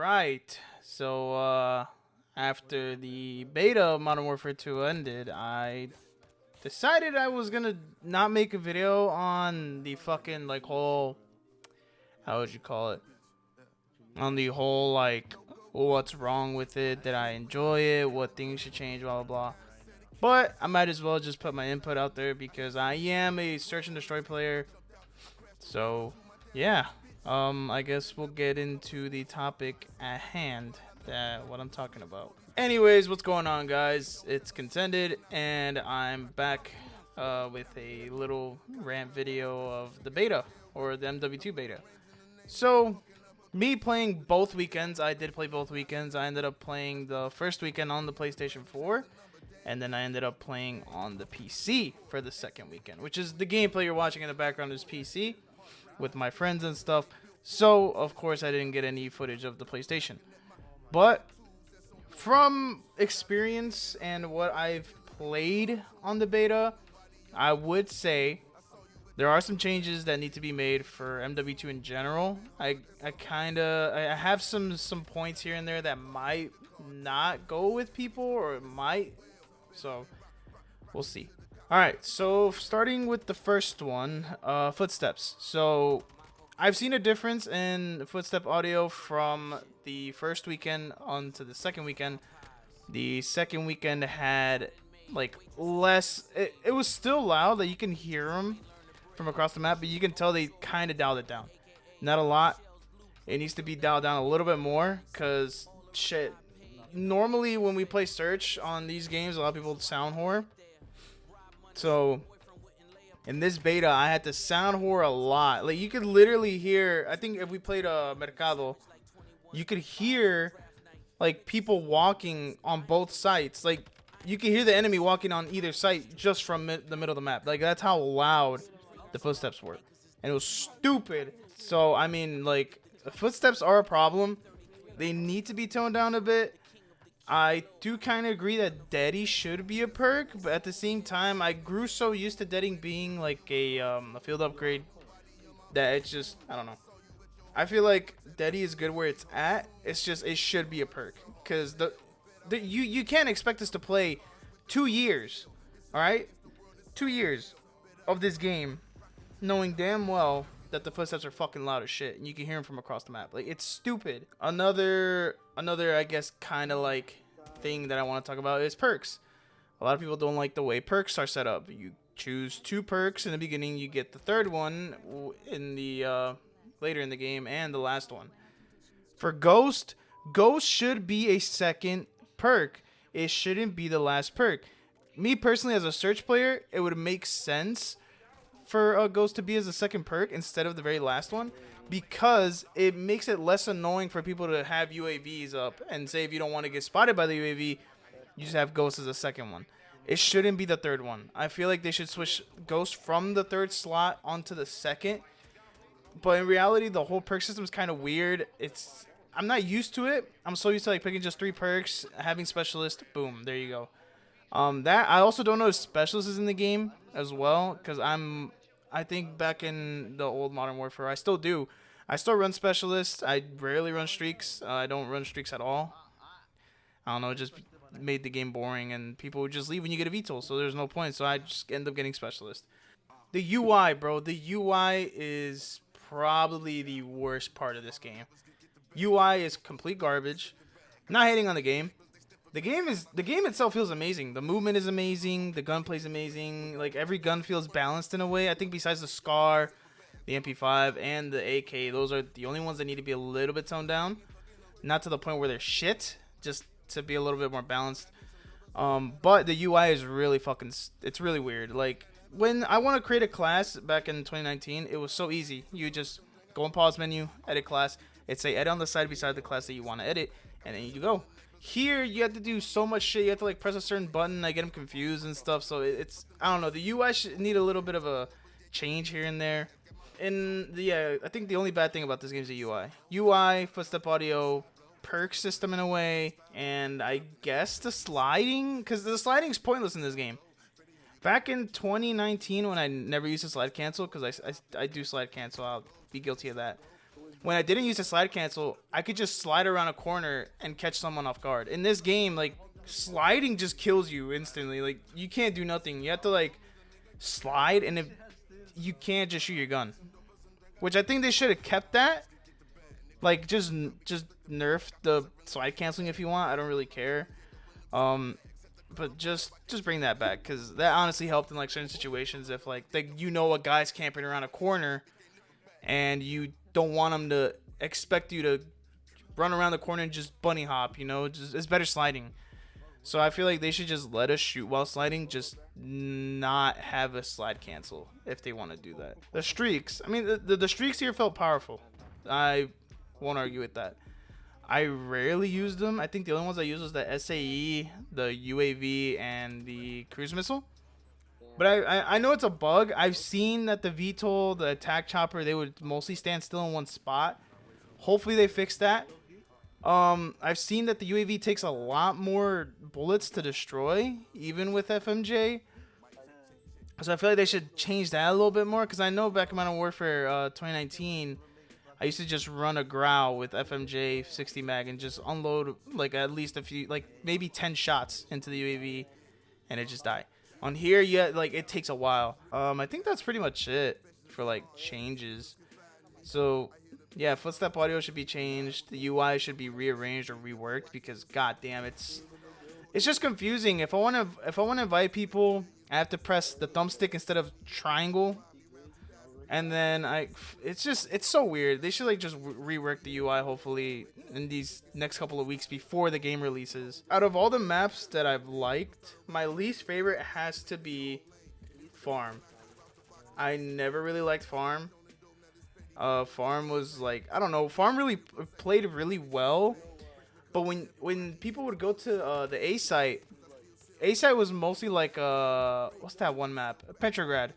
right. So, after the beta of Modern Warfare 2 ended, I decided I was gonna not make a video on the fucking, like, whole, how would you call it? On the whole, like, what's wrong with it, did I enjoy it, what things should change, blah, blah, blah. But I might as well just put my input out there because I am a search and destroy player. So, yeah. I guess we'll get into the topic at hand, what I'm talking about. Anyways, what's going on, guys? It's Contended, and I'm back with a little rant video of the beta, or the MW2 beta. So, me playing both weekends, I did play both weekends. I ended up playing the first weekend on the PlayStation 4, and then I ended up playing on the PC for the second weekend, which is the gameplay you're watching in the background is PC with my friends and stuff. So, of course, I didn't get any footage of the PlayStation. But from experience and what I've played on the beta, I would say there are some changes that need to be made for MW2 in general. I have some points here and there that might not go with people, or it might. So, we'll see. Alright, so starting with the first one, footsteps. So, I've seen a difference in footstep audio from the first weekend onto the second weekend. The second weekend had, like, less... It was still loud, like, you can hear them from across the map, but you can tell they kind of dialed it down. Not a lot. It needs to be dialed down a little bit more, because, shit, normally when we play search on these games, a lot of people sound whore. So, in this beta, I had to sound whore a lot. Like, you could literally hear, I think if we played Mercado, you could hear, like, people walking on both sides. Like, you could hear the enemy walking on either side just from the middle of the map. Like, that's how loud the footsteps were. And it was stupid. So, I mean, like, footsteps are a problem. They need to be toned down a bit. I do kind of agree that deaddy should be a perk, but at the same time, I grew so used to deading being like a field upgrade that it's just, I don't know. I feel like deaddy is good where it's at. It's just, it should be a perk, because you can't expect us to play 2 years, all right, 2 years of this game, knowing damn well that the footsteps are fucking loud as shit, and you can hear them from across the map. Like, it's stupid. Another, I guess, kind of like thing that I want to talk about is perks. A lot of people don't like the way perks are set up. You choose 2 perks in the beginning, you get the third one in the later in the game, and the last one. For Ghost should be a second perk. It shouldn't be the last perk. Me personally, as a search player, it would make sense for a Ghost to be as a second perk instead of the very last one, because it makes it less annoying for people to have UAVs up, and say if you don't want to get spotted by the UAV, you just have Ghost as a second one. It shouldn't be the third one. I feel like they should switch Ghost from the third slot onto the second, but in reality, the whole perk system is kind of weird. I'm not used to it. I'm so used to, like, picking just 3 perks, having specialist, boom, there you go. That I also don't know if specialist is in the game as well, because I think back in the old Modern Warfare, I still do. I still run specialists. I rarely run streaks. I don't run streaks at all. I don't know, it just made the game boring, and people would just leave when you get a VTOL, so there's no point. So I just end up getting specialist. The UI, bro. The UI is probably the worst part of this game. UI is complete garbage. I'm not hating on the game. The game itself feels amazing. The movement is amazing. The gunplay is amazing. Like, every gun feels balanced in a way. I think besides the SCAR, the MP5, and the AK, those are the only ones that need to be a little bit toned down. Not to the point where they're shit, just to be a little bit more balanced. But the UI is really fucking, it's really weird. Like, when I want to create a class back in 2019, it was so easy. You just go in pause menu, edit class. It'd say edit on the side beside the class that you want to edit, and then you go. Here, you have to do so much shit. You have to, like, press a certain button. I get them confused and stuff. So it's, I don't know. The UI should need a little bit of a change here and there. And yeah, I think the only bad thing about this game is the UI. UI, footstep audio, perk system in a way, and I guess the sliding, because the sliding is pointless in this game. Back in 2019, when I never used to slide cancel, because I do slide cancel, I'll be guilty of that. when I didn't use the slide cancel, I could just slide around a corner and catch someone off guard. In this game, like, sliding just kills you instantly. Like, you can't do nothing. You have to, like, slide, and if you can't just shoot your gun. Which I think they should have kept that. Like, just nerf the slide canceling if you want. I don't really care. But just bring that back, because that honestly helped in, like, certain situations. If, like, you know a guy's camping around a corner and you don't want him to expect you to run around the corner and just bunny hop, you know, it's better sliding. So I feel like they should just let us shoot while sliding, just not have a slide cancel if they want to do that. The streaks, I mean, the streaks here felt powerful. I won't argue with that. I rarely used them. I think the only ones I used was the SAE, the UAV, and the cruise missile. But I know it's a bug. I've seen that the VTOL, the attack chopper, they would mostly stand still in one spot. Hopefully they fix that. I've seen that the UAV takes a lot more bullets to destroy, even with FMJ. So I feel like they should change that a little bit more, because I know back in Modern Warfare 2019, I used to just run a growl with FMJ 60 mag and just unload like at least a few, like maybe 10 shots into the UAV, and it just die. On here, yeah, like it takes a while. I think that's pretty much it for like changes. So yeah, footstep audio should be changed. The UI should be rearranged or reworked, because goddamn, it's just confusing. If I want to invite people, I have to press the thumbstick instead of triangle. And then it's so weird. They should like just rework the UI hopefully in these next couple of weeks before the game releases. Out of all the maps that I've liked, my least favorite has to be Farm. I never really liked Farm. Farm was like, I don't know, Farm really played really well, but when people would go to the A site was mostly like what's that one map? Petrograd.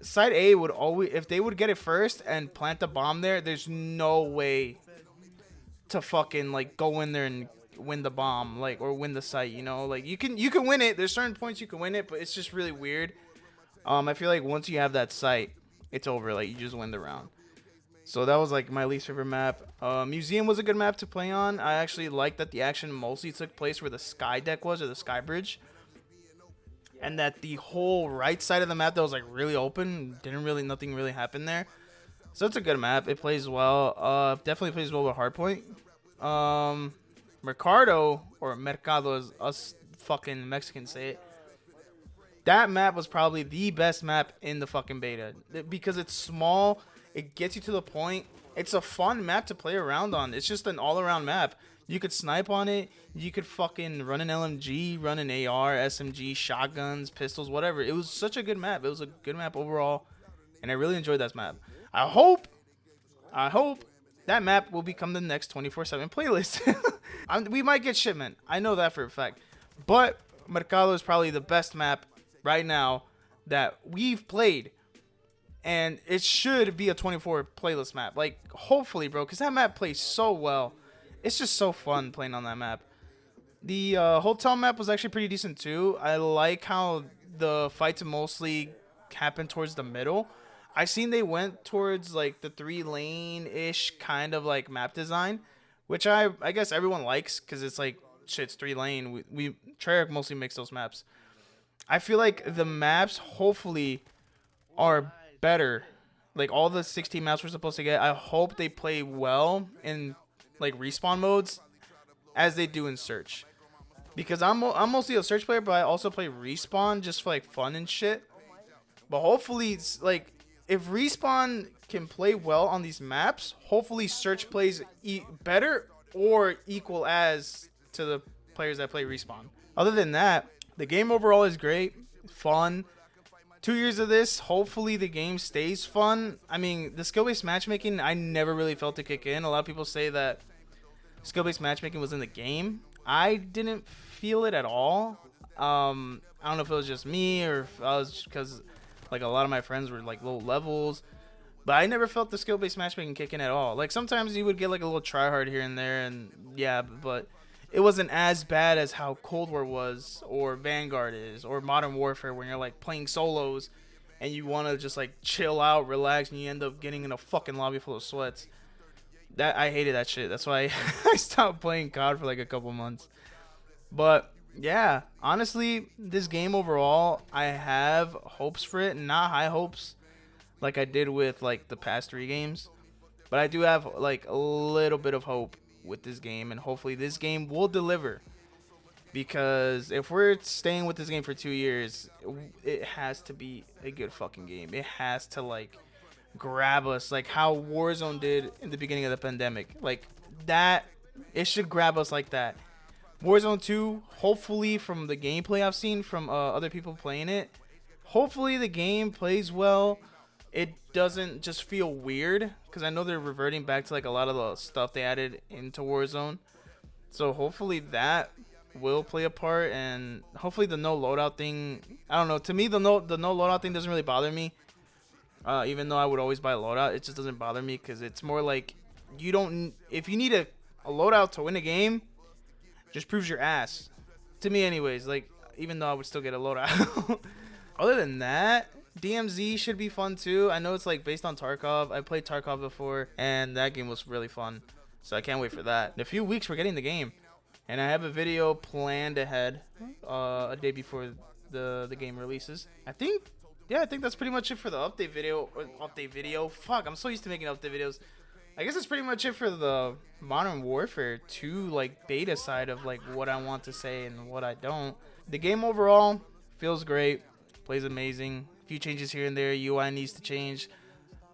Site A would always, if they would get it first and plant the bomb there, there's no way to fucking like go in there and win the bomb, like, or win the site, you know? Like you can win it. There's certain points you can win it, but it's just really weird. I feel like once you have that site, it's over. Like you just win the round. So that was like my least favorite map. Museum was a good map to play on. I actually liked that the action mostly took place where the sky deck was, or the sky bridge. And that the whole right side of the map that was like really open, nothing really happened there. So it's a good map. It plays well. Definitely plays well with Hardpoint. Mercado, or Mercado as us fucking Mexicans say it. That map was probably the best map in the fucking beta, because it's small. It gets you to the point. It's a fun map to play around on. It's just an all-around map. You could snipe on it. You could fucking run an LMG, run an AR, SMG, shotguns, pistols, whatever. It was such a good map. It was a good map overall, and I really enjoyed that map. I hope that map will become the next 24/7 playlist. We might get shipment. I know that for a fact. But Mercado is probably the best map right now that we've played. And it should be a 24 playlist map. Like, hopefully, bro, because that map plays so well. It's just so fun playing on that map. The hotel map was actually pretty decent, too. I like how the fights mostly happen towards the middle. I seen they went towards, like, the 3-lane-ish kind of, like, map design, which I guess everyone likes, because it's, like, shit, it's 3-lane. Treyarch mostly makes those maps. I feel like the maps, hopefully, are better. Like, all the 16 maps we're supposed to get, I hope they play well in, like, respawn modes as they do in search. Because I'm mostly a search player, but I also play respawn just for, like, fun and shit. But hopefully, it's, like, if respawn can play well on these maps, hopefully search plays better or equal as to the players that play respawn. Other than that, the game overall is great, fun. 2 years of this, hopefully the game stays fun. I mean, the skill-based matchmaking, I never really felt it kick in. A lot of people say that skill-based matchmaking was in the game. I didn't feel it at all. I don't know if it was just me or if I was because, like, a lot of my friends were, like, low levels. But I never felt the skill-based matchmaking kick in at all. Like, sometimes you would get, like, a little try-hard here and there, and yeah, but it wasn't as bad as how Cold War was, or Vanguard is, or Modern Warfare, when you're, like, playing solos and you want to just, like, chill out, relax, and you end up getting in a fucking lobby full of sweats. That I hated that shit. That's why I stopped playing COD for like a couple months. But yeah, honestly, this game overall, I have hopes for it. Not high hopes like I did with like the past 3 games, but I do have like a little bit of hope with this game, and hopefully this game will deliver. Because if we're staying with this game for 2 years, it has to be a good fucking game. It has to like grab us like how Warzone did in the beginning of the pandemic. Like that, it should grab us like that. Warzone 2, hopefully from the gameplay I've seen from other people playing it, hopefully the game plays well. It doesn't just feel weird, because I know they're reverting back to like a lot of the stuff they added into Warzone. So hopefully that will play a part, and hopefully the no loadout thing, I don't know, to me the no loadout thing doesn't really bother me. Even though I would always buy a loadout, it just doesn't bother me, because it's more like you don't, if you need a loadout to win a game, just proves your ass. To me anyways, like, even though I would still get a loadout. Other than that, DMZ should be fun too. I know it's like based on Tarkov. I played Tarkov before, and that game was really fun. So I can't wait for that. In a few weeks, we're getting the game. And I have a video planned ahead, a day before the game releases. I think that's pretty much it for the update video. Fuck, I'm so used to making update videos. I guess that's pretty much it for the Modern Warfare 2 like beta side of like what I want to say and what I don't. The game overall feels great, plays amazing. A few changes here and there. UI needs to change.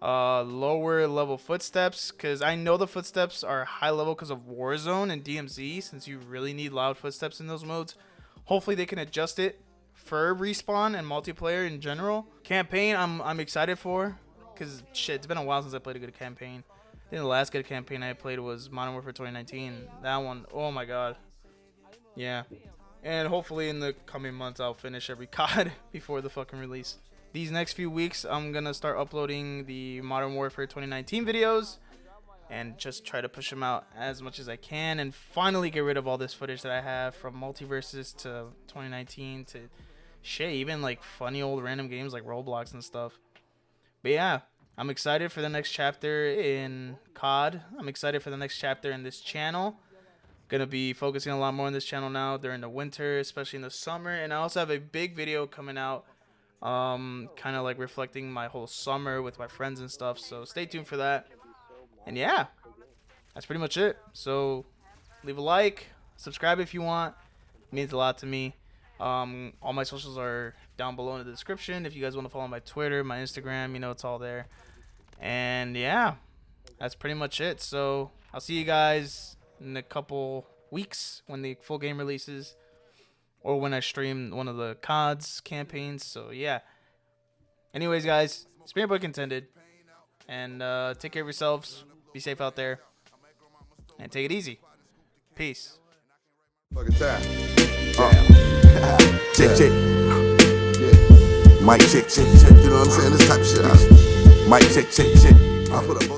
Lower level footsteps, because I know the footsteps are high level because of Warzone and DMZ, since you really need loud footsteps in those modes. Hopefully they can adjust it for respawn and multiplayer in general. Campaign I'm excited for, because shit, it's been a while since I played a good campaign. I think the last good campaign I played was Modern Warfare 2019. That one, oh my god. Yeah. And hopefully in the coming months I'll finish every COD before the fucking release. These next few weeks I'm gonna start uploading the Modern Warfare 2019 videos and just try to push them out as much as I can, and finally get rid of all this footage that I have from Multiverses to 2019 to shit, even like funny old random games like Roblox and stuff. But yeah, I'm excited for the next chapter in COD. I'm excited for the next chapter in this channel. Gonna be focusing a lot more on this channel now during the winter, especially in the summer. And I also have a big video coming out, kind of like reflecting my whole summer with my friends and stuff. So stay tuned for that. And yeah, that's pretty much it. So leave a like, subscribe if you want. It means a lot to me. All my socials are down below in the description. If you guys want to follow my Twitter, my Instagram, you know, it's all there. And yeah, that's pretty much it. So I'll see you guys in a couple weeks when the full game releases, or when I stream one of the CODs campaigns. So yeah, anyways guys, it's been your boy Contended, and take care of yourselves, be safe out there, and take it easy. Peace. Fucking time. Check, check. Mic check, check, check. You know what I'm saying? This type of shit. Mic check, check, check. I put up both.